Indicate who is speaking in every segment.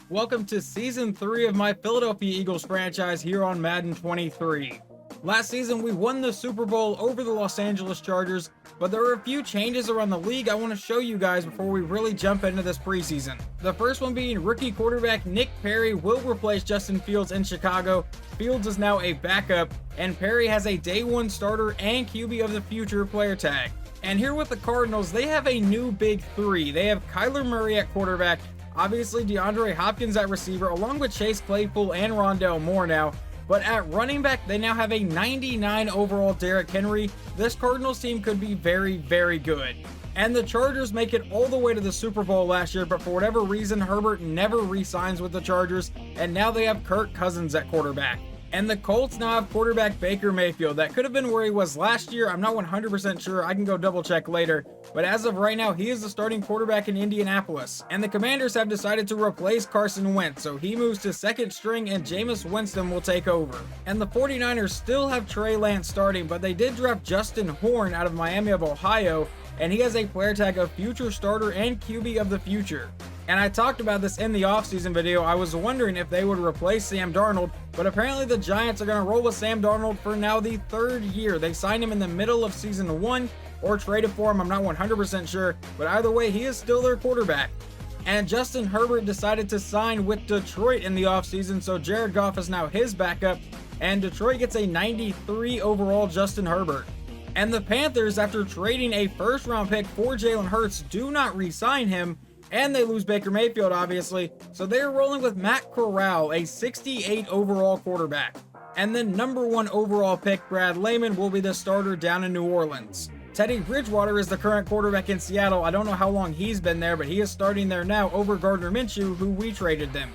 Speaker 1: Welcome to Season 3 of my Philadelphia Eagles franchise here on Madden 23. Last season, we won the Super Bowl over the Los Angeles Chargers, but there are a few changes around the league I want to show you guys before we really jump into this preseason. The first one being rookie quarterback Nick Perry will replace Justin Fields in Chicago. Fields is now a backup, and Perry has a day one starter and QB of the future player tag. And here with the Cardinals, they have a new big three. They have Kyler Murray at quarterback, obviously DeAndre Hopkins at receiver, along with Chase Claypool and Rondale Moore now. But at running back, they now have a 99 overall Derrick Henry. This Cardinals team could be very, very good. And the Chargers make it all the way to the Super Bowl last year, but for whatever reason, Herbert never re-signs with the Chargers, and now they have Kirk Cousins at quarterback. And the Colts now have quarterback Baker Mayfield. That could have been where he was last year. I'm not 100% sure. I can go double check later. But as of right now, he is the starting quarterback in Indianapolis. And the Commanders have decided to replace Carson Wentz, so he moves to second string and Jameis Winston will take over. And the 49ers still have Trey Lance starting, but they did draft Justin Horn out of Miami of Ohio, and he has a player tag of future starter and QB of the future. And I talked about this in the offseason video. I was wondering if they would replace Sam Darnold, but apparently the Giants are going to roll with Sam Darnold for now the third year. They signed him in the middle of season 1 or traded for him. I'm not 100% sure, but either way, he is still their quarterback. And Justin Herbert decided to sign with Detroit in the offseason, so Jared Goff is now his backup, and Detroit gets a 93 overall Justin Herbert. And the Panthers, after trading a first-round pick for Jalen Hurts, do not re-sign him, and they lose Baker Mayfield, obviously, so they're rolling with Matt Corral, a 68 overall quarterback. And then number 1 overall pick, Brad Lehman, will be the starter down in New Orleans. Teddy Bridgewater is the current quarterback in Seattle. I don't know how long he's been there, but he is starting there now over Gardner Minshew, who we traded them.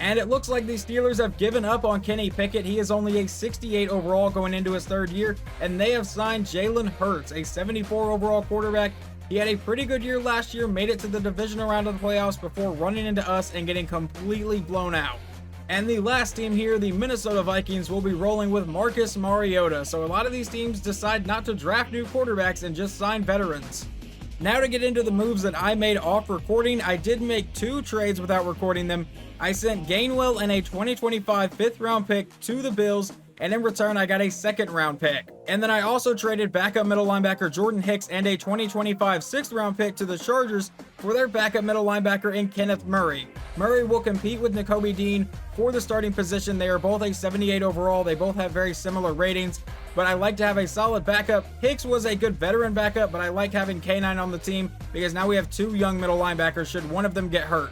Speaker 1: And it looks like the Steelers have given up on Kenny Pickett. He is only a 68 overall going into his third year, and they have signed Jalen Hurts, a 74 overall quarterback. He had a pretty good year last year, made it to the divisional round of the playoffs before running into us and getting completely blown out. And the last team here, the Minnesota Vikings, will be rolling with Marcus Mariota. So a lot of these teams decide not to draft new quarterbacks and just sign veterans. Now to get into the moves that I made off recording, I did make 2 trades without recording them. I sent Gainwell and a 2025 5th round pick to the Bills, and in return I got a 2nd round pick. And then I also traded backup middle linebacker Jordan Hicks and a 2025 6th round pick to the Chargers for their backup middle linebacker in Kenneth Murray. Murray will compete with Nakobe Dean for the starting position. They are both a 78 overall. They both have very similar ratings, but I like to have a solid backup. Hicks was a good veteran backup, but I like having K9 on the team because now we have 2 young middle linebackers should one of them get hurt.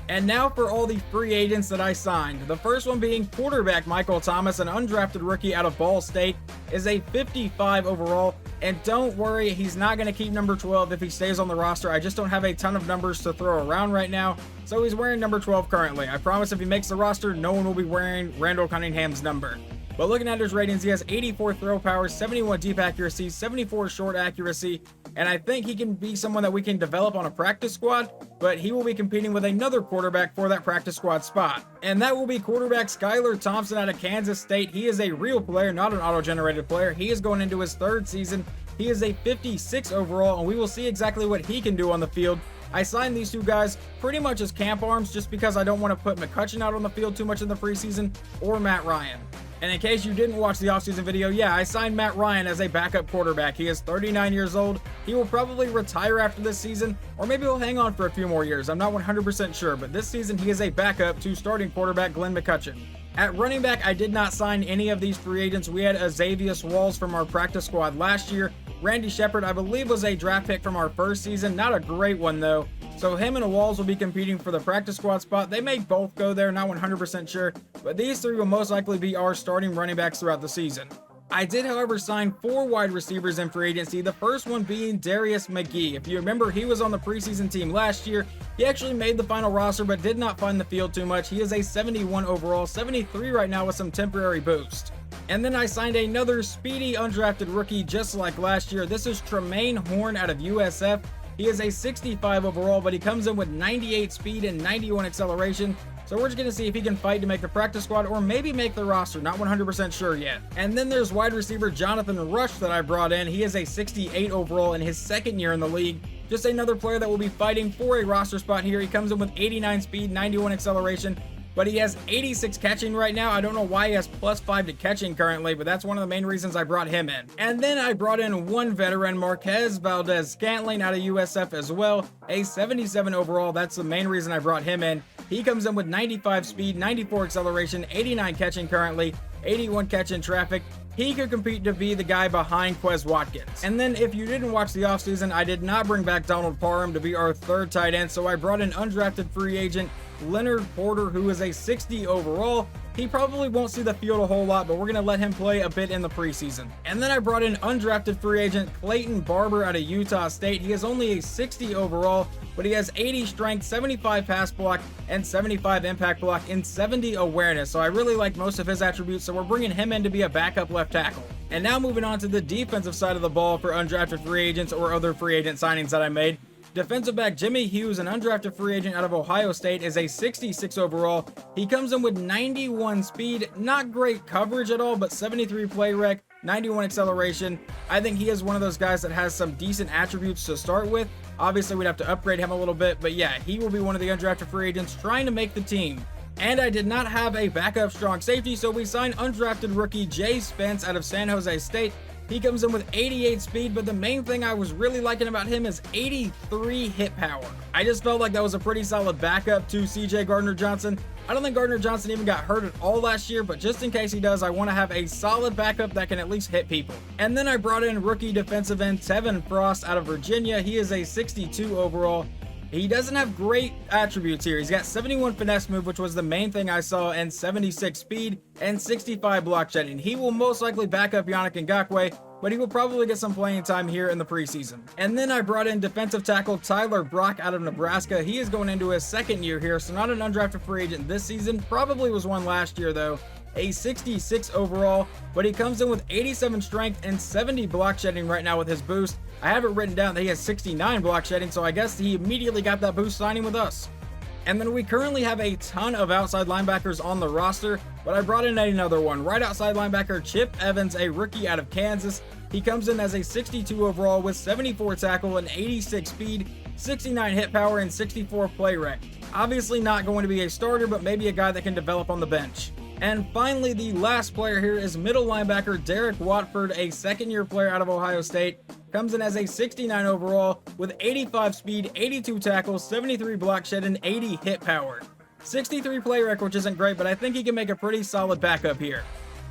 Speaker 1: And now for all the free agents that I signed. The first one being quarterback Michael Thomas, an undrafted rookie out of Ball State, is a 55 overall. And don't worry, he's not going to keep number 12 if he stays on the roster. I just don't have a ton of numbers to throw around right now. So he's wearing number 12 currently. I promise if he makes the roster, no one will be wearing Randall Cunningham's number. But looking at his ratings, he has 84 throw power, 71 deep accuracy, 74 short accuracy, and I think he can be someone that we can develop on a practice squad, but he will be competing with another quarterback for that practice squad spot. And that will be quarterback Skylar Thompson out of Kansas State. He is a real player, not an auto-generated player. He is going into his 3rd season. He is a 56 overall, and we will see exactly what he can do on the field. I signed these 2 guys pretty much as camp arms just because I don't want to put Mccutchen out on the field too much in the preseason, or Matt Ryan. And in case you didn't watch the offseason video, yeah, I signed Matt Ryan as a backup quarterback. He is 39 years old. He will probably retire after this season, or maybe he'll hang on for a few more years. I'm not 100% sure, but this season he is a backup to starting quarterback Glenn Mccutchen. At running back, I did not sign any of these free agents. We had Azavius Walls from our practice squad last year. Randy Shepard, I believe, was a draft pick from our first season. Not a great one, though. So him and Walls will be competing for the practice squad spot. They may both go there, not 100% sure, but these 3 will most likely be our starting running backs throughout the season. I did, however, sign 4 wide receivers in free agency, the first one being Darius McGee. If you remember, he was on the preseason team last year. He actually made the final roster, but did not find the field too much. He is a 71 overall, 73 right now with some temporary boost. And then I signed another speedy undrafted rookie just like last year. This is Tremaine Horn out of USF. He is a 65 overall, but he comes in with 98 speed and 91 acceleration. So we're just going to see if he can fight to make the practice squad or maybe make the roster. Not 100% sure yet. And then there's wide receiver Jonathan Rush that I brought in. He is a 68 overall in his 2nd year in the league. Just another player that will be fighting for a roster spot here. He comes in with 89 speed, 91 acceleration, but he has 86 catching right now. I don't know why he has +5 to catching currently, but that's one of the main reasons I brought him in. And then I brought in one veteran, Marquez Valdez-Scantling out of USF as well, a 77 overall. That's the main reason I brought him in. He comes in with 95 speed, 94 acceleration, 89 catching currently, 81 catch in traffic. He could compete to be the guy behind Quez Watkins. And then if you didn't watch the offseason, I did not bring back Donald Parham to be our third tight end, so I brought in undrafted free agent Leonard Porter, who is a 60 overall. He probably won't see the field a whole lot, but we're going to let him play a bit in the preseason. And then I brought in undrafted free agent Clayton Barber out of Utah State. He is only a 60 overall, but he has 80 strength, 75 pass block, and 75 impact block, and 70 awareness. So I really like most of his attributes, so we're bringing him in to be a backup left tackle. And now moving on to the defensive side of the ball for undrafted free agents or other free agent signings that I made. Defensive back Jimmy Hughes, an undrafted free agent out of Ohio State, is a 66 overall. He comes in with 91 speed, not great coverage at all, but 73 play rec, 91 acceleration. I think he is one of those guys that has some decent attributes to start with. Obviously, we'd have to upgrade him a little bit, but yeah, he will be one of the undrafted free agents trying to make the team. And I did not have a backup strong safety, so we signed undrafted rookie Jay Spence out of San Jose State. He comes in with 88 speed, but the main thing I was really liking about him is 83 hit power. I just felt like that was a pretty solid backup to CJ Gardner-Johnson. I don't think Gardner-Johnson even got hurt at all last year, but just in case he does, I want to have a solid backup that can at least hit people. And then I brought in rookie defensive end Tevin Frost out of Virginia. He is a 62 overall. He doesn't have great attributes here. He's got 71 finesse move, which was the main thing I saw, and 76 speed and 65 block shedding. He will most likely back up Yannick Ngakoue, but he will probably get some playing time here in the preseason. And then I brought in defensive tackle Tyler Brock out of Nebraska. He is going into his second year here, so not an undrafted free agent this season. Probably was one last year though. A 66 overall, but he comes in with 87 strength and 70 block shedding right now with his boost. I have it written down that he has 69 block shedding, so I guess he immediately got that boost signing with us. And then we currently have a ton of outside linebackers on the roster, but I brought in another one. Right outside linebacker Chip Evans, a rookie out of Kansas. He comes in as a 62 overall with 74 tackle and 86 speed, 69 hit power, and 64 play rec. Obviously not going to be a starter, but maybe a guy that can develop on the bench. And finally, the last player here is middle linebacker Derek Watford, a second-year player out of Ohio State. Comes in as a 69 overall with 85 speed, 82 tackles, 73 block shed, and 80 hit power. 63 play rec, which isn't great, but I think he can make a pretty solid backup here.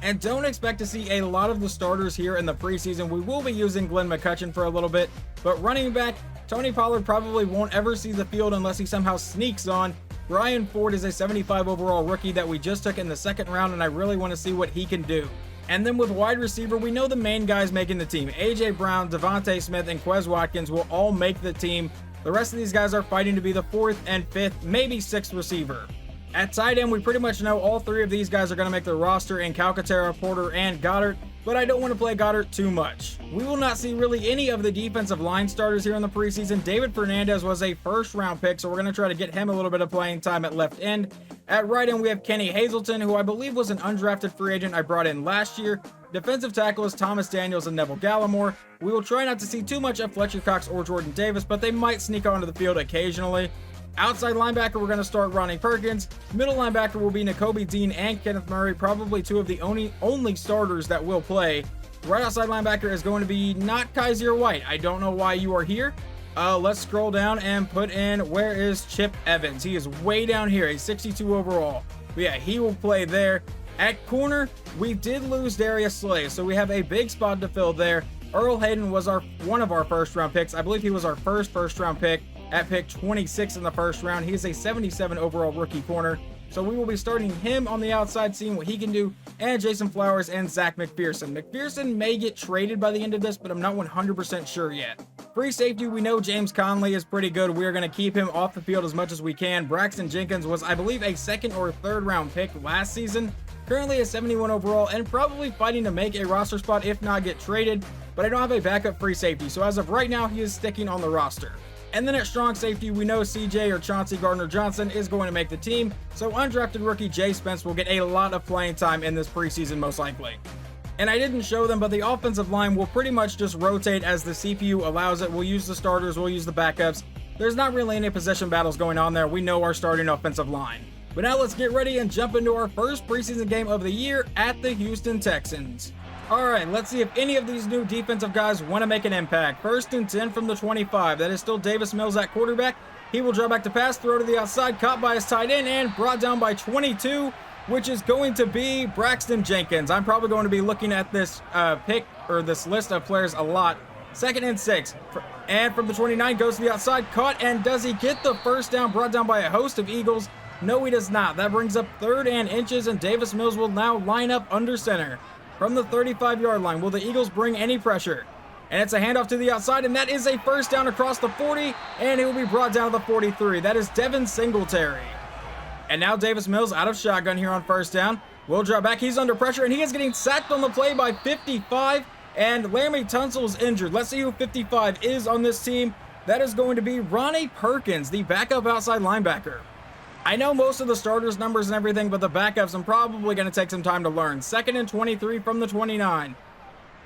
Speaker 1: And don't expect to see a lot of the starters here in the preseason. We will be using Glenn Mccutchen for a little bit, but running back, Tony Pollard probably won't ever see the field unless he somehow sneaks on. Brian Ford is a 75 overall rookie that we just took in the second round, and I really want to see what he can do. And then with wide receiver, we know the main guys making the team. A.J. Brown, Devontae Smith, and Quez Watkins will all make the team. The rest of these guys are fighting to be the 4th and 5th, maybe 6th receiver. At tight end, we pretty much know all 3 of these guys are going to make the roster in Calcaterra, Porter, and Goddard, but I don't want to play Goddard too much. We will not see really any of the defensive line starters here in the preseason. David Fernandez was a first-round pick, so we're going to try to get him a little bit of playing time at left end. At right end, we have Kenny Hazelton, who I believe was an undrafted free agent I brought in last year. Defensive tackle is Thomas Daniels and Neville Gallimore. We will try not to see too much of Fletcher Cox or Jordan Davis, but they might sneak onto the field occasionally. Outside linebacker, we're going to start Ronnie Perkins. Middle linebacker will be Nakobe Dean and Kenneth Murray, probably 2 of the only starters that will play. Right outside linebacker is going to be not Kaiser White. I don't know why you are here. Let's scroll down and put in, where is Chip Evans? He is way down here, a 62 overall. But yeah, he will play there. At corner, we did lose Darius Slay, so we have a big spot to fill there. Earl Hayden was one of our first-round picks. I believe he was our first-round pick at pick 26 in the first round. He is a 77 overall rookie corner. So we will be starting him on the outside, seeing what he can do, and Jason Flowers and Zach McPherson. McPherson may get traded by the end of this, but I'm not 100% sure yet. Free safety, we know James Conley is pretty good. We are going to keep him off the field as much as we can. Braxton Jenkins was, I believe, a 2nd or 3rd round pick last season. Currently a 71 overall and probably fighting to make a roster spot, if not get traded, but I don't have a backup free safety. So as of right now, he is sticking on the roster. And then at strong safety, we know CJ or Chauncey Gardner-Johnson is going to make the team, so undrafted rookie Jay Spence will get a lot of playing time in this preseason most likely. And I didn't show them, but the offensive line will pretty much just rotate as the CPU allows it. We'll use the starters, we'll use the backups. There's not really any possession battles going on there. We know our starting offensive line. But now let's get ready and jump into our first preseason game of the year at the Houston Texans. Alright, let's see if any of these new defensive guys want to make an impact. 1st and 10 from the 25. That is still Davis Mills at quarterback. He will draw back to pass, throw to the outside, caught by his tight end, and brought down by 22, which is going to be Braxton Jenkins. I'm probably going to be looking at this pick, or this list of players a lot. 2nd and 6. And from the 29, goes to the outside, caught, and does he get the first down, brought down by a host of Eagles? No, he does not. That brings up 3rd and inches, and Davis Mills will now line up under center. From the 35-yard line, will the Eagles bring any pressure? And it's a handoff to the outside, and that is a first down across the 40, and it will be brought down to the 43. That is Devin Singletary. And now Davis Mills out of shotgun here on 1st down. Will drop back. He's under pressure, and he is getting sacked on the play by 55, and Laramie Tunsil is injured. Let's see who 55 is on this team. That is going to be Ronnie Perkins, the backup outside linebacker. I know most of the starters' numbers and everything, but the backups I'm probably going to take some time to learn. 2nd and 23 from the 29.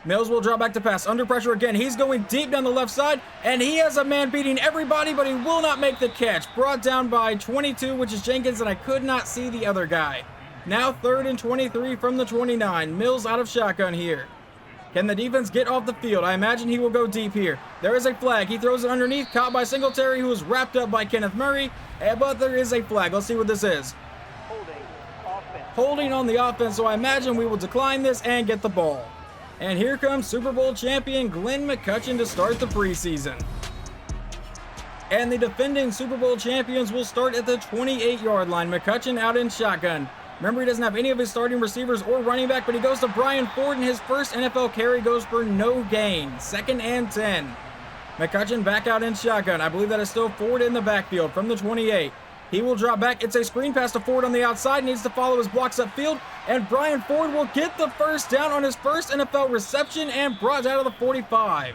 Speaker 1: Mills will drop back to pass. Under pressure again. He's going deep down the left side, and he has a man beating everybody, but he will not make the catch. Brought down by 22, which is Jenkins, and I could not see the other guy. Now 3rd and 23 from the 29. Mills out of shotgun here. Can the defense get off the field? I imagine he will go deep here. There is a flag. He throws it underneath, caught by Singletary, who is wrapped up by Kenneth Murray, but there is a flag. Let's see what this is. Holding on the offense, so I imagine we will decline this and get the ball. And here comes Super Bowl champion Glenn Mccutchen to start the preseason. And the defending Super Bowl champions will start at the 28-yard line. Mccutchen out in shotgun. Remember, he doesn't have any of his starting receivers or running back, but he goes to Brian Ford, and his first NFL carry goes for no gain. 2nd and 10. Mccutchen back out in shotgun. I believe that is still Ford in the backfield from the 28. He will drop back. It's a screen pass to Ford on the outside. Needs to follow his blocks upfield, and Brian Ford will get the first down on his first NFL reception and brought out of the 45.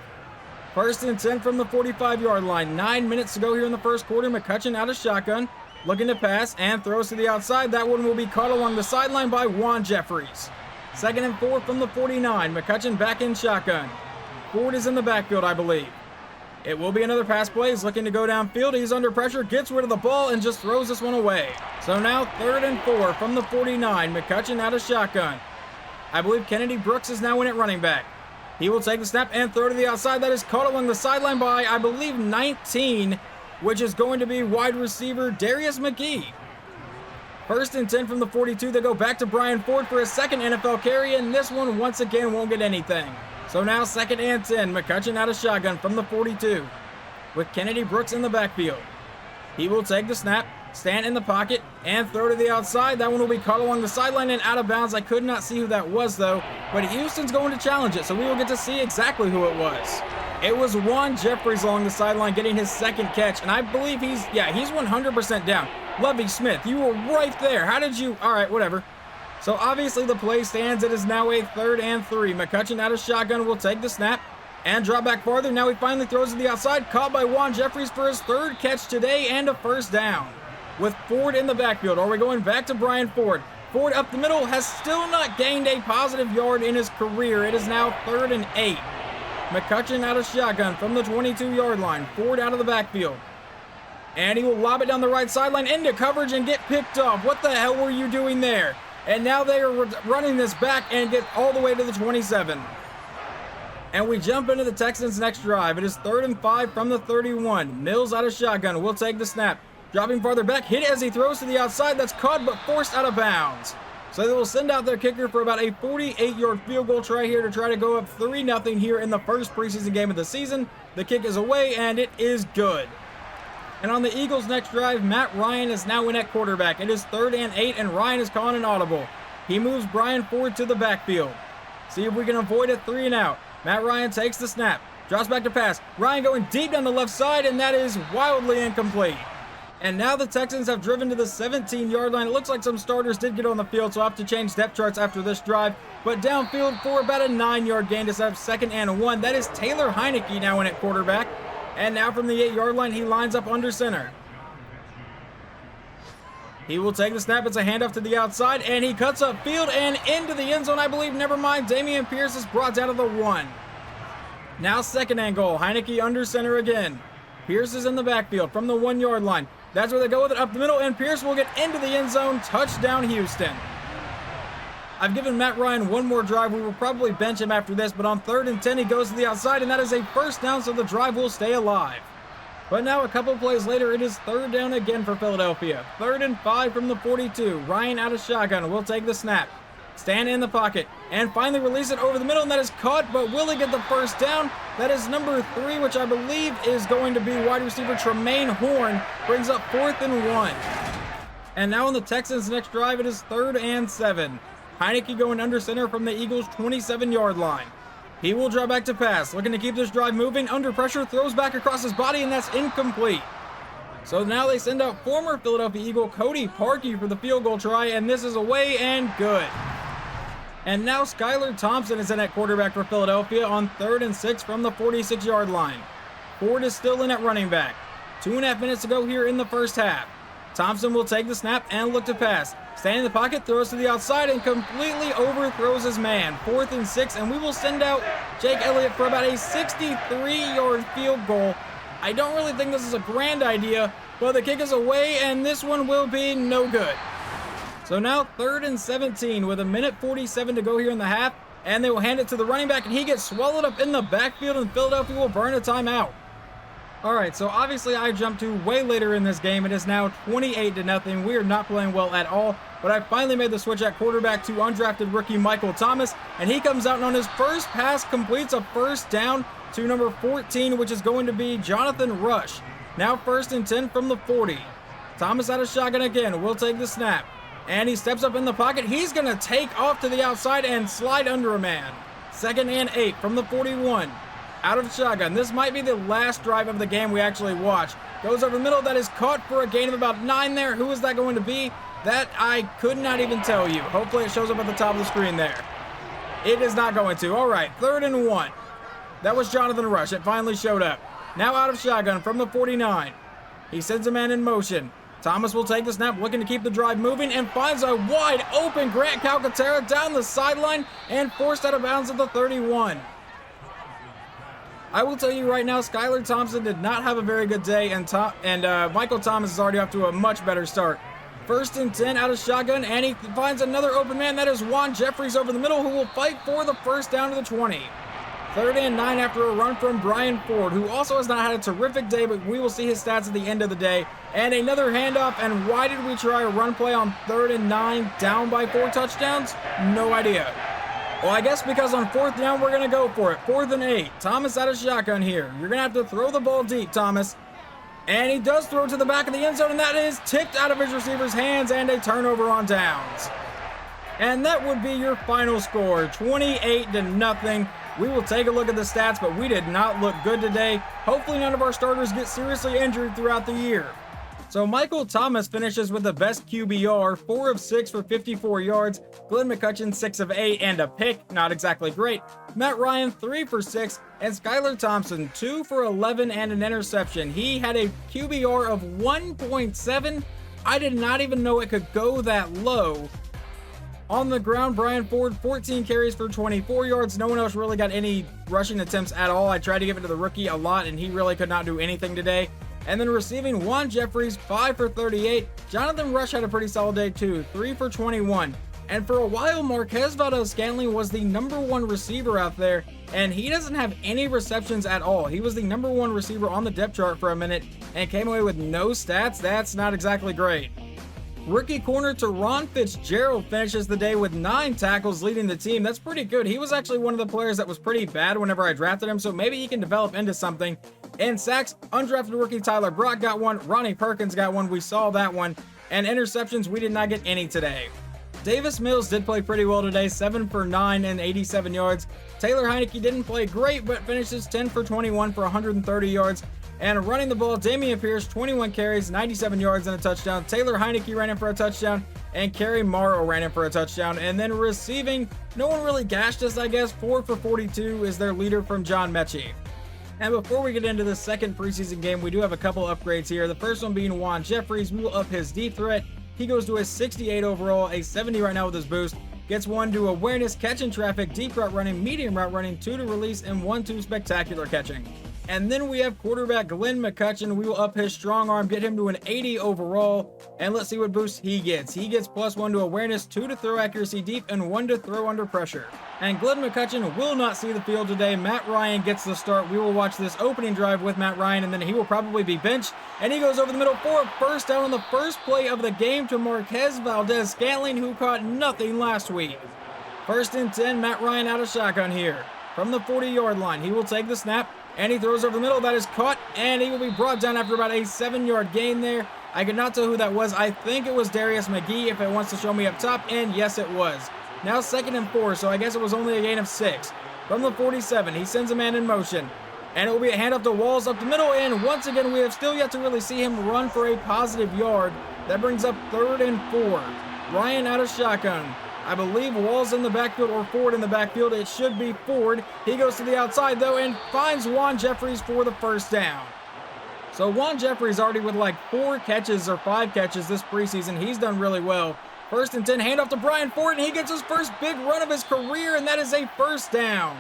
Speaker 1: 1st and 10 from the 45-yard line. 9 minutes to go here in the first quarter. Mccutchen out of shotgun. Looking to pass and throws to the outside. That one will be caught along the sideline by Juan Jeffries. 2nd and 4 from the 49. Mccutchen back in shotgun. Ford is in the backfield, I believe. It will be another pass play. He's looking to go downfield. He's under pressure, gets rid of the ball, and just throws this one away. So now 3rd and 4 from the 49. Mccutchen out of shotgun. I believe Kennedy Brooks is now in at running back. He will take the snap and throw to the outside. That is caught along the sideline by, I believe, 19, which is going to be wide receiver Darius McGee. 1st and 10 from the 42. They go back to Brian Ford for his 2nd NFL carry, and this one once again won't get anything. So now 2nd and 10. Mccutchen out of shotgun from the 42 with Kennedy Brooks in the backfield. He will take the snap, stand in the pocket, and throw to the outside. That one will be caught along the sideline and out of bounds. I could not see who that was, though, but Houston's going to challenge it, so we will get to see exactly who it was. It was Juan Jeffries along the sideline getting his 2nd catch, and I believe he's 100% down. Lovie Smith, you were right there. How did you? All right, whatever. So obviously the play stands. It is now a 3rd and 3. Mccutchen out of shotgun will take the snap and drop back farther. Now he finally throws to the outside, caught by Juan Jeffries for his 3rd catch today and a first down. With Ford in the backfield, are we going back to Brian Ford? Ford up the middle has still not gained a positive yard in his career. It is now 3rd and 8. Mccutchen out of shotgun from the 22-yard line. Ford out of the backfield. And he will lob it down the right sideline into coverage and get picked off. What the hell were you doing there? And now they are running this back and get all the way to the 27. And we jump into the Texans' next drive. It is 3rd and 5 from the 31. Mills out of shotgun will take the snap. Dropping farther back, hit as he throws to the outside. That's caught but forced out of bounds. So they will send out their kicker for about a 48-yard field goal try here to try to go up 3-0 here in the first preseason game of the season. The kick is away, and it is good. And on the Eagles' next drive, Matt Ryan is now in at quarterback. It is 3rd and 8, and Ryan is calling an audible. He moves Brian Ford to the backfield. See if we can avoid a 3 and out. Matt Ryan takes the snap, drops back to pass. Ryan going deep down the left side, and that is wildly incomplete. And now the Texans have driven to the 17-yard line. It looks like some starters did get on the field, so I'll have to change depth charts after this drive. But downfield for about a 9-yard gain to set up 2nd and 1. That is Taylor Heineke now in at quarterback. And now from the 8-yard line, he lines up under center. He will take the snap. It's a handoff to the outside, and he cuts up field and into the end zone, I believe. Never mind. Damian Pierce is brought down to the 1. Now second and goal. Heineke under center again. Pierce is in the backfield from the 1-yard line. That's where they go with it, up the middle, and Pierce will get into the end zone. Touchdown, Houston. I've given Matt Ryan one more drive. We will probably bench him after this, but on 3rd and 10, he goes to the outside, and that is a first down, so the drive will stay alive. But now a couple plays later, it is 3rd down again for Philadelphia. 3rd and 5 from the 42. Ryan out of shotgun will take the snap. Stand in the pocket and finally release it over the middle, and that is caught, but will he get the first down? That is number 3, which I believe is going to be wide receiver Tremaine Horn. Brings up 4th and 1. And now on the Texans' next drive, it is 3rd and 7. Heineke going under center from the Eagles' 27-yard line. He will draw back to pass, looking to keep this drive moving. Under pressure, throws back across his body, and that's incomplete. So now they send out former Philadelphia Eagle Cody Parkey for the field goal try, and this is away and good. And now Skylar Thompson is in at quarterback for Philadelphia on 3rd and 6 from the 46-yard line. Ford is still in at running back. 2.5 minutes to go here in the first half. Thompson will take the snap and look to pass. Staying in the pocket, throws to the outside, and completely overthrows his man. 4th and 6, and we will send out Jake Elliott for about a 63-yard field goal. I don't really think this is a grand idea, but the kick is away, and this one will be no good. So now 3rd and 17 with 1:47 to go here in the half, and they will hand it to the running back, and he gets swallowed up in the backfield, and Philadelphia will burn a timeout. Alright, so obviously I jumped to way later in this game. It is now 28-0. We are not playing well at all, but I finally made the switch at quarterback to undrafted rookie Michael Thomas, and he comes out and on his first pass completes a first down to number 14, which is going to be Jonathan Rush. Now 1st and 10 from the 40. Thomas out of shotgun again, will take the snap, and he steps up in the pocket. He's going to take off to the outside and slide under a man. 2nd and 8 from the 41. Out of shotgun. This might be the last drive of the game we actually watch. Goes over the middle. That is caught for a gain of about 9 there. Who is that going to be? That I could not even tell you. Hopefully it shows up at the top of the screen there. It is not going to. All right, 3rd and 1. That was Jonathan Rush. It finally showed up. Now out of shotgun from the 49. He sends a man in motion. Thomas will take the snap, looking to keep the drive moving, and finds a wide open Grant Calcaterra down the sideline and forced out of bounds at the 31. I will tell you right now, Skylar Thompson did not have a very good day, and Michael Thomas is already off to a much better start. 1st and 10 out of shotgun, and he finds another open man. That is Juan Jeffries over the middle, who will fight for the first down to the 20. 3rd and 9 after a run from Brian Ford, who also has not had a terrific day, but we will see his stats at the end of the day. And another handoff, and why did we try a run play on 3rd and 9 down by 4 touchdowns? No idea. Well, I guess because on 4th down, we're going to go for it. 4th and 8. Thomas out of shotgun here. You're going to have to throw the ball deep, Thomas. And he does throw to the back of the end zone, and that is tipped out of his receiver's hands, and a turnover on downs. And that would be your final score, 28-0. We will take a look at the stats, but we did not look good today. Hopefully none of our starters get seriously injured throughout the year. So Michael Thomas finishes with the best QBR, 4 of 6 for 54 yards. Glenn Mccutchen, 6 of 8 and a pick, not exactly great. Matt Ryan, 3 for 6. And Skylar Thompson, 2 for 11 and an interception. He had a QBR of 1.7. I did not even know it could go that low. On the ground, Brian Ford, 14 carries for 24 yards. No one else really got any rushing attempts at all. I tried to give it to the rookie a lot, and he really could not do anything today. And then receiving, Juan Jeffries, 5 for 38. Jonathan Rush had a pretty solid day too, 3 for 21. And for a while, Marquez Valdez-Scantling was the #1 receiver out there, and he doesn't have any receptions at all. He was the #1 receiver on the depth chart for a minute and came away with no stats. That's not exactly great. Rookie corner Teron Fitzgerald finishes the day with 9 tackles, leading the team. That's pretty good. He was actually one of the players that was pretty bad whenever I drafted him, so maybe he can develop into something. And sacks, undrafted rookie Tyler Brock got 1, Ronnie Perkins got 1, we saw that one. And interceptions, we did not get any today. Davis Mills did play pretty well today, 7 for 9 and 87 yards. Taylor Heineke didn't play great, but finishes 10 for 21 for 130 yards. And running the ball, Damian Pierce, 21 carries, 97 yards and a touchdown. Taylor Heineke ran in for a touchdown, and Kerry Morrow ran in for a touchdown. And then receiving, no one really gashed us, I guess. 4 for 42 is their leader from John Mechie. And before we get into the second preseason game, we do have a couple upgrades here. The first one being Juan Jeffries. We will up his deep threat. He goes to a 68 overall, a 70 right now with his boost. Gets 1 to awareness, catching traffic, deep route running, medium route running, 2 to release, and 1 to spectacular catching. And then we have quarterback Glenn Mccutchen. We will up his strong arm, get him to an 80 overall, and let's see what boost he gets. He gets +1 to awareness, 2 to throw accuracy deep, and 1 to throw under pressure. And Glenn Mccutchen will not see the field today. Matt Ryan gets the start. We will watch this opening drive with Matt Ryan, and then he will probably be benched. And he goes over the middle for a first down on the first play of the game to Marquez Valdez-Scantling, who caught nothing last week. 1st and 10, Matt Ryan out of shotgun here. From the 40-yard line, he will take the snap, and he throws over the middle. That is caught, and he will be brought down after about a 7-yard gain there. I could not tell who that was. I think it was Darius McGee if it wants to show me up top, and yes, it was. Now 2nd and 4, so I guess it was only a gain of 6. From the 47, he sends a man in motion, and it will be a handoff to Walls up the middle, and once again, we have still yet to really see him run for a positive yard. That brings up 3rd and 4. Ryan out of shotgun. I believe Walls in the backfield or Ford in the backfield. It should be Ford. He goes to the outside, though, and finds Juan Jeffries for the first down. So Juan Jeffries already with like 4 catches or 5 catches this preseason. He's done really well. 1st and 10, handoff to Brian Ford, and he gets his first big run of his career, and that is a first down.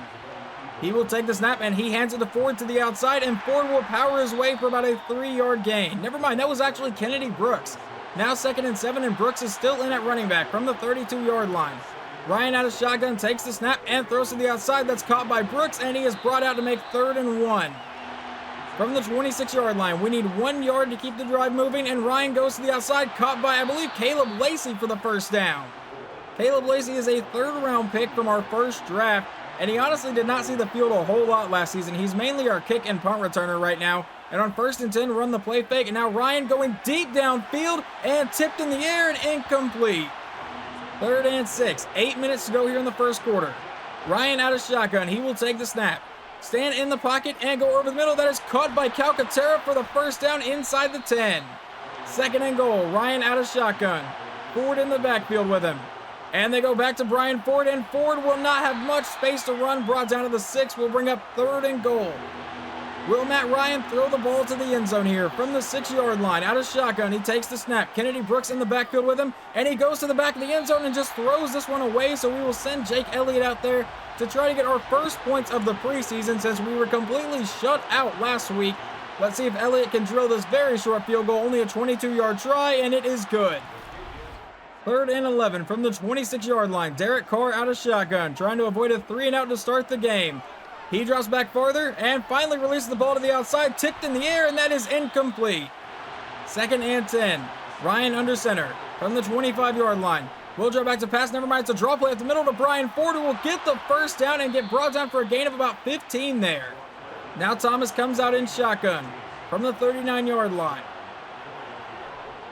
Speaker 1: He will take the snap, and he hands it to Ford to the outside, and Ford will power his way for about a 3-yard gain. Never mind, that was actually Kennedy Brooks. Now 2nd and 7, and Brooks is still in at running back from the 32-yard line. Ryan out of shotgun takes the snap and throws to the outside. That's caught by Brooks, and he is brought out to make 3rd and 1. From the 26-yard line, we need 1 yard to keep the drive moving, and Ryan goes to the outside, caught by, I believe, Caleb Lacey for the first down. Caleb Lacey is a 3rd-round pick from our first draft, and he honestly did not see the field a whole lot last season. He's mainly our kick and punt returner right now. And on 1st and 10, run the play fake, and now Ryan going deep downfield and tipped in the air and incomplete. 3rd and 6, 8 minutes to go here in the first quarter. Ryan out of shotgun, he will take the snap. Stand in the pocket and go over the middle. That is caught by Calcaterra for the first down inside the 10. 2nd and goal, Ryan out of shotgun. Ford in the backfield with him. And they go back to Brian Ford, and Ford will not have much space to run. Brought down to the 6, will bring up 3rd and goal. Will Matt Ryan throw the ball to the end zone here from the 6-yard line? Out of shotgun, he takes the snap. Kennedy Brooks in the backfield with him, and he goes to the back of the end zone and just throws this one away, so we will send Jake Elliott out there to try to get our first points of the preseason since we were completely shut out last week. Let's see if Elliott can drill this very short field goal, only a 22-yard try, and it is good. 3rd and 11 from the 26-yard line. Derek Carr out of shotgun, trying to avoid a 3-and-out to start the game. He drops back farther and finally releases the ball to the outside, tipped in the air, and that is incomplete. 2nd and 10. Ryan under center from the 25-yard line. Will drop back to pass, never mind. It's a draw play at the middle to Brian Ford, who will get the first down and get brought down for a gain of about 15 there. Now Thomas comes out in shotgun from the 39-yard line.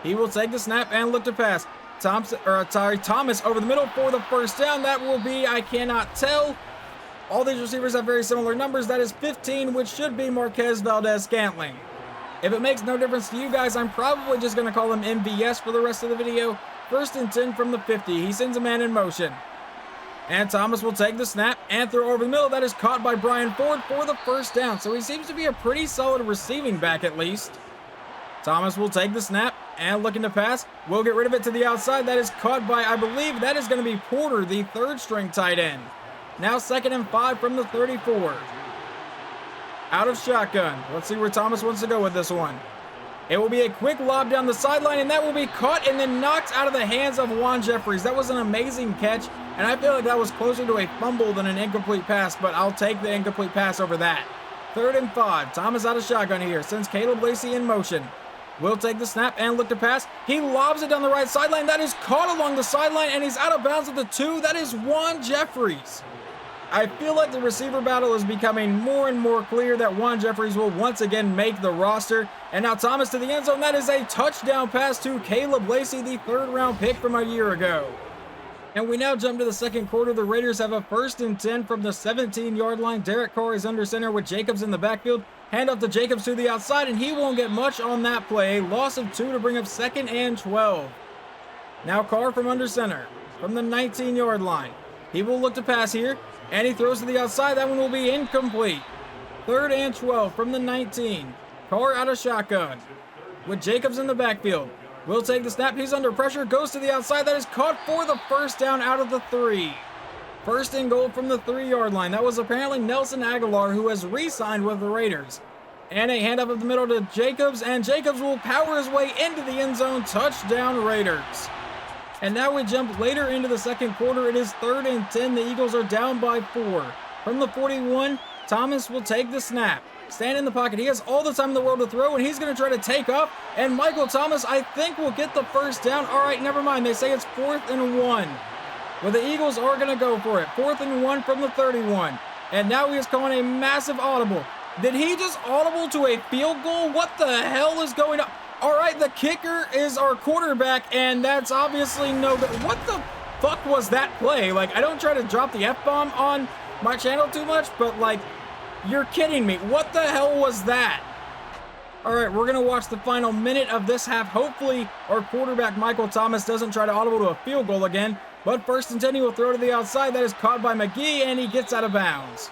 Speaker 1: He will take the snap and look to pass. Thomas over the middle for the first down. That will be, I cannot tell. All these receivers have very similar numbers. That is 15, which should be Marquez Valdez-Scantling. If it makes no difference to you guys, I'm probably just going to call him MVS for the rest of the video. 1st and 10 from the 50. He sends a man in motion. And Thomas will take the snap and throw over the middle. That is caught by Brian Ford for the first down. So he seems to be a pretty solid receiving back at least. Thomas will take the snap and looking to pass. Will get rid of it to the outside. That is caught by, I believe that is going to be Porter, the 3rd-string tight end. Now 2nd and 5 from the 34. Out of shotgun. Let's see where Thomas wants to go with this one. It will be a quick lob down the sideline, and that will be caught and then knocked out of the hands of Juan Jeffries. That was an amazing catch, and I feel like that was closer to a fumble than an incomplete pass, but I'll take the incomplete pass over that. 3rd and 5. Thomas out of shotgun here. Sends Caleb Lacey in motion. Will take the snap and look to pass. He lobs it down the right sideline. That is caught along the sideline, and he's out of bounds at the 2. That is Juan Jeffries. I feel like the receiver battle is becoming more and more clear that Juan Jeffries will once again make the roster. And now Thomas to the end zone. That is a touchdown pass to Caleb Lacey, the 3rd-round pick from a year ago. And we now jump to the second quarter. The Raiders have a 1st and 10 from the 17-yard line. Derek Carr is under center with Jacobs in the backfield. Hand off to Jacobs to the outside, and he won't get much on that play. A loss of 2 to bring up 2nd and 12. Now Carr from under center from the 19-yard line. He will look to pass here, and he throws to the outside. That one will be incomplete. 3rd and 12 from the 19. Carr out of shotgun with Jacobs in the backfield. Will take the snap. He's under pressure. Goes to the outside. That is caught for the first down out of the 3. First and goal from the 3-yard line. That was apparently Nelson Aguilar, who has re-signed with the Raiders. And a handoff up the middle to Jacobs, and Jacobs will power his way into the end zone. Touchdown, Raiders. And now we jump later into the second quarter. It is 3rd and 10. The Eagles are down by 4. From the 41, Thomas will take the snap. Stand in the pocket. He has all the time in the world to throw, and he's going to try to take off. And Michael Thomas, I think, will get the first down. All right, never mind. They say it's 4th and 1. Well, the Eagles are going to go for it. 4th and 1 from the 31. And now he is calling a massive audible. Did he just audible to a field goal? What the hell is going on? All right, the kicker is our quarterback, and that's obviously no good. What the fuck was that play? Like, I don't try to drop the F-bomb on my channel too much, but like, you're kidding me. What the hell was that? All right, we're going to watch the final minute of this half. Hopefully, our quarterback, Michael Thomas, doesn't try to audible to a field goal again. But 1st and 10, he will throw to the outside. That is caught by McGee, and he gets out of bounds.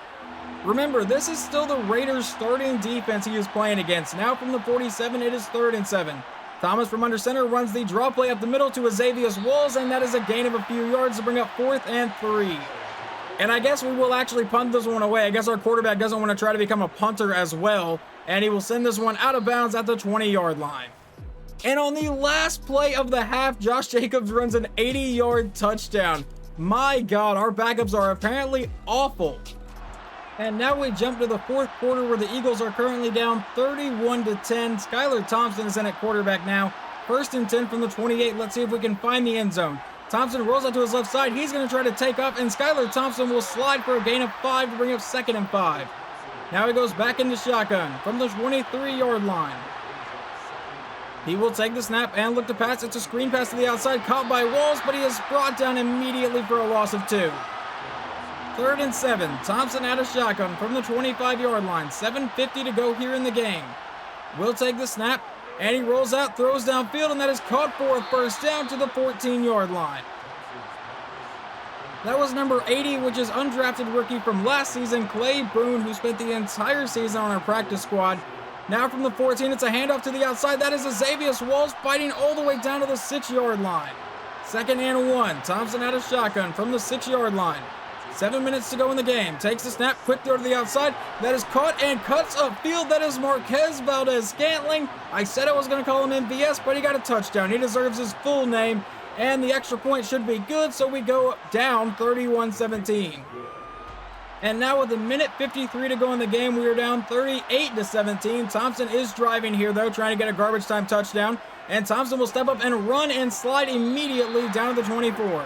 Speaker 1: Remember, this is still the Raiders' starting defense he is playing against. Now from the 47, it is 3rd and 7. Thomas from under center runs the draw play up the middle to Xavier Walls, and that is a gain of a few yards to bring up 4th and 3. And I guess we will actually punt this one away. I guess our quarterback doesn't want to try to become a punter as well, and he will send this one out of bounds at the 20-yard line. And on the last play of the half, Josh Jacobs runs an 80-yard touchdown. My God, our backups are apparently awful. And now we jump to the 4th quarter where the Eagles are currently down 31-10. Skylar Thompson is in at quarterback now. 1st and 10 from the 28. Let's see if we can find the end zone. Thompson rolls out to his left side. He's going to try to take off, and Skylar Thompson will slide for a gain of 5 to bring up 2nd and 5. Now he goes back into shotgun from the 23-yard line. He will take the snap and look to pass. It's a screen pass to the outside, caught by Walls, but he is brought down immediately for a loss of 2. 3rd and 7. Thompson out of shotgun from the 25-yard line. 7:50 to go here in the game. Will take the snap, and he rolls out, throws downfield, and that is caught for a first down to the 14-yard line. That was number 80, which is undrafted rookie from last season, Clay Boone, who spent the entire season on our practice squad. Now from the 14, it's a handoff to the outside. That is Xavier Walls fighting all the way down to the 6-yard line. 2nd and 1. Thompson out of shotgun from the 6-yard line. 7 minutes to go in the game. Takes the snap, quick throw to the outside. That is caught and cuts upfield. That is Marquez Valdez-Scantling. I said I was going to call him MVS, but he got a touchdown. He deserves his full name, and the extra point should be good, so we go down 31-17. And now with 1:53 to go in the game, we are down 38-17. Thompson is driving here, though, trying to get a garbage time touchdown. And Thompson will step up and run and slide immediately down to the 24.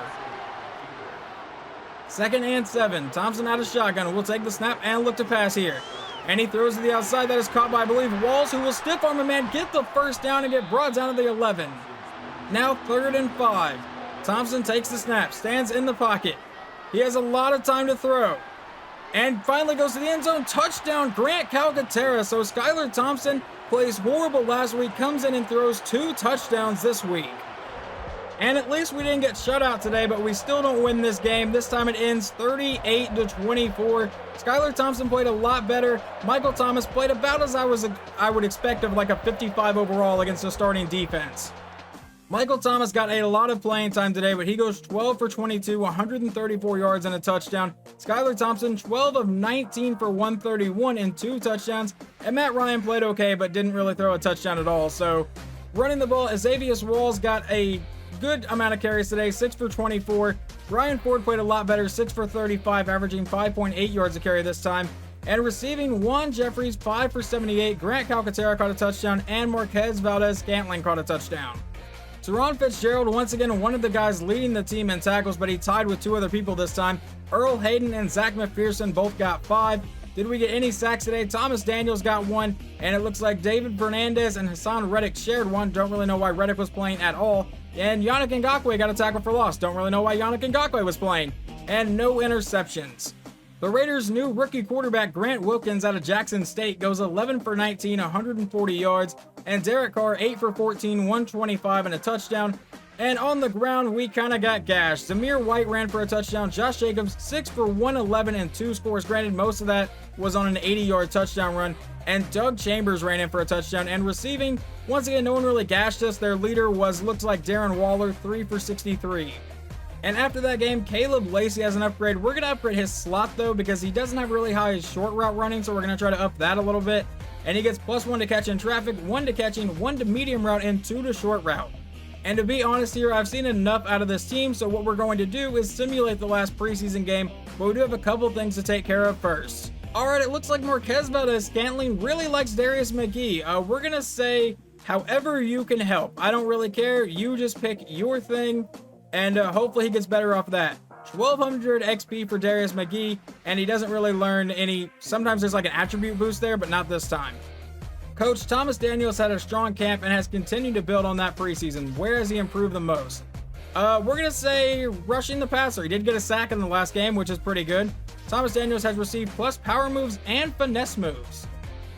Speaker 1: 2nd and 7. Thompson out of shotgun. Will take the snap and look to pass here. And he throws to the outside. That is caught by, I believe, Walls, who will stiff arm a man, get the first down, and get brought down to the 11. Now 3rd and 5. Thompson takes the snap, stands in the pocket. He has a lot of time to throw. And finally goes to the end zone. Touchdown, Grant Calcaterra. So Skylar Thompson plays horrible last week, comes in and throws 2 touchdowns this week. And at least we didn't get shut out today, but we still don't win this game. This time it ends 38-24. Skylar Thompson played a lot better. Michael Thomas played about as I would expect of like a 55 overall against the starting defense. Michael Thomas got a lot of playing time today, but he goes 12 for 22, 134 yards and a touchdown. Skylar Thompson, 12 of 19 for 131 and 2 touchdowns. And Matt Ryan played okay, but didn't really throw a touchdown at all. So running the ball, Xavier Walls got a good amount of carries today, 6 for 24. Ryan Ford played a lot better, 6 for 35, averaging 5.8 yards a carry this time. And receiving, Juan Jeffries, 5 for 78. Grant Calcaterra caught a touchdown, and Marquez Valdez-Scantling caught a touchdown. Teron Fitzgerald, once again, one of the guys leading the team in tackles, but he tied with 2 other people this time. Earl Hayden and Zach McPherson both got 5. Did we get any sacks today? Thomas Daniels got 1, and it looks like David Fernandez and Hassan Reddick shared 1. Don't really know why Reddick was playing at all. And Yannick Ngakoue got a tackle for loss. Don't really know why Yannick Ngakoue was playing. And no interceptions. The Raiders' new rookie quarterback, Grant Wilkins out of Jackson State, goes 11 for 19, 140 yards. And Derek Carr, 8 for 14, 125 and a touchdown. And on the ground, we kind of got gashed. Zamir White ran for a touchdown. Josh Jacobs, 6 for 111 and 2 scores. Granted, most of that was on an 80-yard touchdown run. And Doug Chambers ran in for a touchdown. And receiving, once again, no one really gashed us. Their leader looks like Darren Waller, 3 for 63. And after that game, Caleb Lacey has an upgrade. We're going to upgrade his slot, though, because he doesn't have really high short route running, so we're going to try to up that a little bit. And he gets +1 to catch in traffic, 1 to catching, 1 to medium route, and 2 to short route. And to be honest here, I've seen enough out of this team, so what we're going to do is simulate the last preseason game, but we do have a couple things to take care of first. Alright, it looks like Marquez Valdez-Scantling really likes Darius McGee. We're going to say, however you can help. I don't really care. You just pick your thing, and hopefully he gets better off of that. 1200 XP for Darius McGee, and he doesn't really learn any. Sometimes there's like an attribute boost there, but not this time. Coach Thomas Daniels had a strong camp and has continued to build on that preseason. Where has he improved the most? We're going to say rushing the passer. He did get a sack in the last game, which is pretty good. Thomas Daniels has received plus power moves and finesse moves.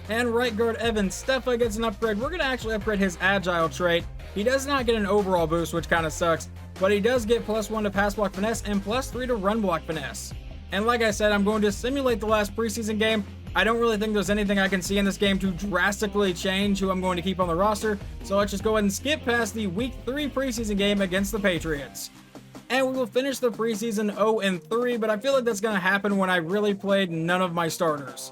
Speaker 1: And right guard Evan Steffa gets an upgrade. We're going to actually upgrade his agile trait. He does not get an overall boost, which kind of sucks, but he does get +1 to pass block finesse and +3 to run block finesse. And like I said, I'm going to simulate the last preseason game. I don't really think there's anything I can see in this game to drastically change who I'm going to keep on the roster, so let's just go ahead and skip past the Week 3 preseason game against the Patriots. And we will finish the preseason 0-3, but I feel like that's going to happen when I really played none of my starters.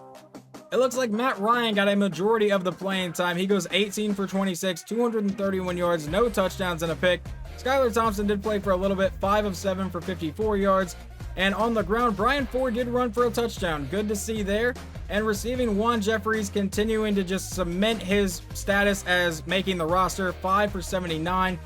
Speaker 1: It looks like Matt Ryan got a majority of the playing time. He goes 18 for 26, 231 yards, no touchdowns and a pick. Skylar Thompson did play for a little bit, 5 of 7 for 54 yards. And on the ground, Brian Ford did run for a touchdown. Good to see there. And receiving, Juan Jeffries continuing to just cement his status as making the roster, 5 for 79.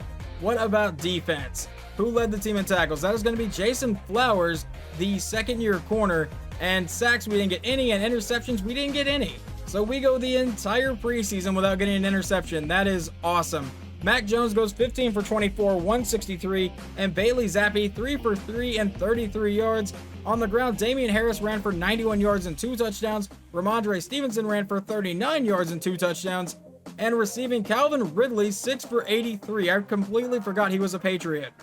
Speaker 1: What about defense? Who led the team in tackles? That is going to be Jason Flowers, the second-year corner. And sacks, we didn't get any, and interceptions, we didn't get any. So we go the entire preseason without getting an interception. That is awesome. Mac Jones goes 15 for 24, 163, and Bailey Zappi 3 for 3 and 33 yards. On the ground, Damian Harris ran for 91 yards and 2 touchdowns. Ramondre Stevenson ran for 39 yards and 2 touchdowns. And receiving, Calvin Ridley 6 for 83. I completely forgot he was a Patriot.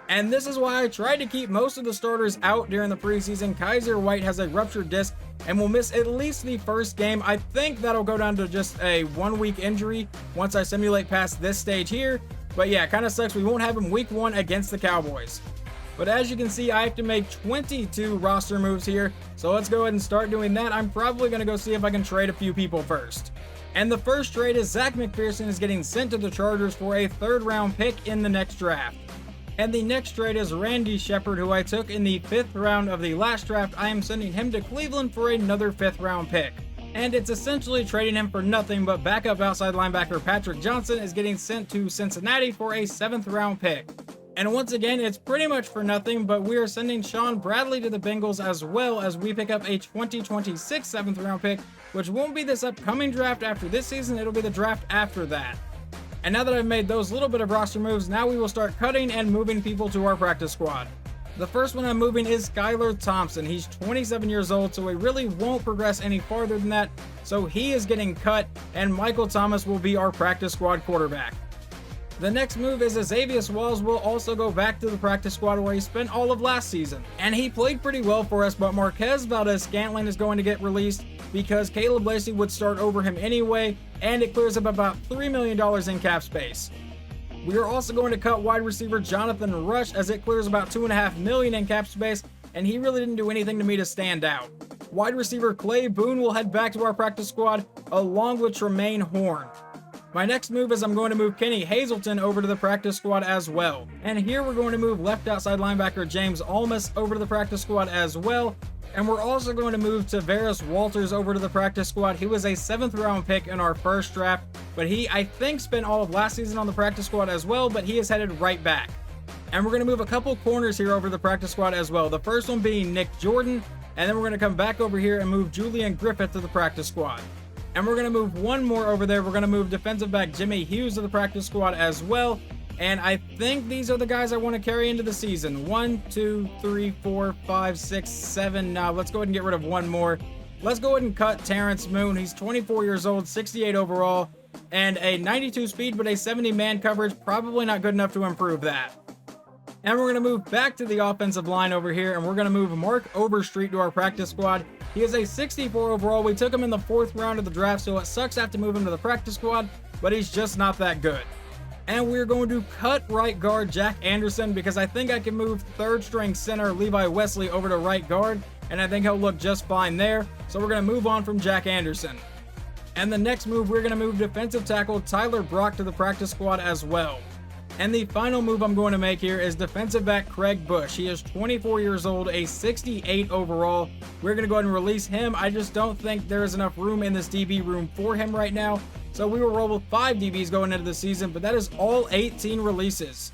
Speaker 1: And this is why I tried to keep most of the starters out during the preseason. Kaiser White has a ruptured disc and will miss at least the first game. I think that'll go down to just a 1-week injury once I simulate past this stage here. But yeah, kind of sucks. We won't have him week 1 against the Cowboys. But as you can see, I have to make 22 roster moves here. So let's go ahead and start doing that. I'm probably going to go see if I can trade a few people first. And the first trade is Zach McPherson is getting sent to the Chargers for a 3rd-round pick in the next draft. And the next trade is Randy Shepard, who I took in the 5th round of the last draft. I am sending him to Cleveland for another 5th round pick. And it's essentially trading him for nothing, but backup outside linebacker Patrick Johnson is getting sent to Cincinnati for a 7th round pick. And once again, it's pretty much for nothing, but we are sending Sean Bradley to the Bengals as well as we pick up a 2026 7th round pick, which won't be this upcoming draft after this season, it'll be the draft after that. And now that I've made those little bit of roster moves, now we will start cutting and moving people to our practice squad. The first one I'm moving is Skylar Thompson. He's 27 years old, so he really won't progress any farther than that. So he is getting cut, and Michael Thomas will be our practice squad quarterback. The next move is Xavier Walls will also go back to the practice squad where he spent all of last season. And he played pretty well for us, but Marquez Valdez-Scantling is going to get released because Caleb Lacey would start over him anyway, and it clears up about $3 million in cap space. We are also going to cut wide receiver Jonathan Rush as it clears about $2.5 million in cap space, and he really didn't do anything to me to stand out. Wide receiver Clay Boone will head back to our practice squad along with Tremaine Horn. My next move is I'm going to move Kenny Hazelton over to the practice squad as well. And here we're going to move left outside linebacker James Almas over to the practice squad as well. And we're also going to move Tavares Walters over to the practice squad. He was a 7th round pick in our first draft, but he, I think, spent all of last season on the practice squad as well, but he is headed right back. And we're going to move a couple corners here over to the practice squad as well. The first one being Nick Jordan, and then we're going to come back over here and move Julian Griffith to the practice squad. And we're going to move one more over there. We're going to move defensive back Jimmy Hughes to the practice squad as well. And I think these are the guys I want to carry into the season. 1, 2, 3, 4, 5, 6, 7. Now let's go ahead and get rid of one more. Let's go ahead and cut Terrence Moon. He's 24 years old, 68 overall. and a 92 speed, but a 70 man coverage, probably not good enough to improve that. And we're going to move back to the offensive line over here, and we're going to move Mark Overstreet to our practice squad. He is a 64 overall. We took him in the 4th round of the draft, so it sucks to have to move him to the practice squad, but he's just not that good. And we're going to cut right guard Jack Anderson because I think I can move 3rd string center Levi Wesley over to right guard, and I think he'll look just fine there. So we're going to move on from Jack Anderson. And the next move, we're going to move defensive tackle Tyler Brock to the practice squad as well. And the final move I'm going to make here is defensive back Craig Bush. He is 24 years old, a 68 overall. We're going to go ahead and release him. I just don't think there is enough room in this DB room for him right now. So we will roll with 5 DBs going into the season, but that is all 18 releases.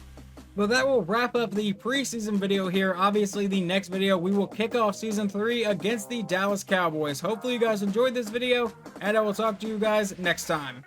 Speaker 1: But that will wrap up the preseason video here. Obviously, the next video, we will kick off Season 3 against the Dallas Cowboys. Hopefully, you guys enjoyed this video, and I will talk to you guys next time.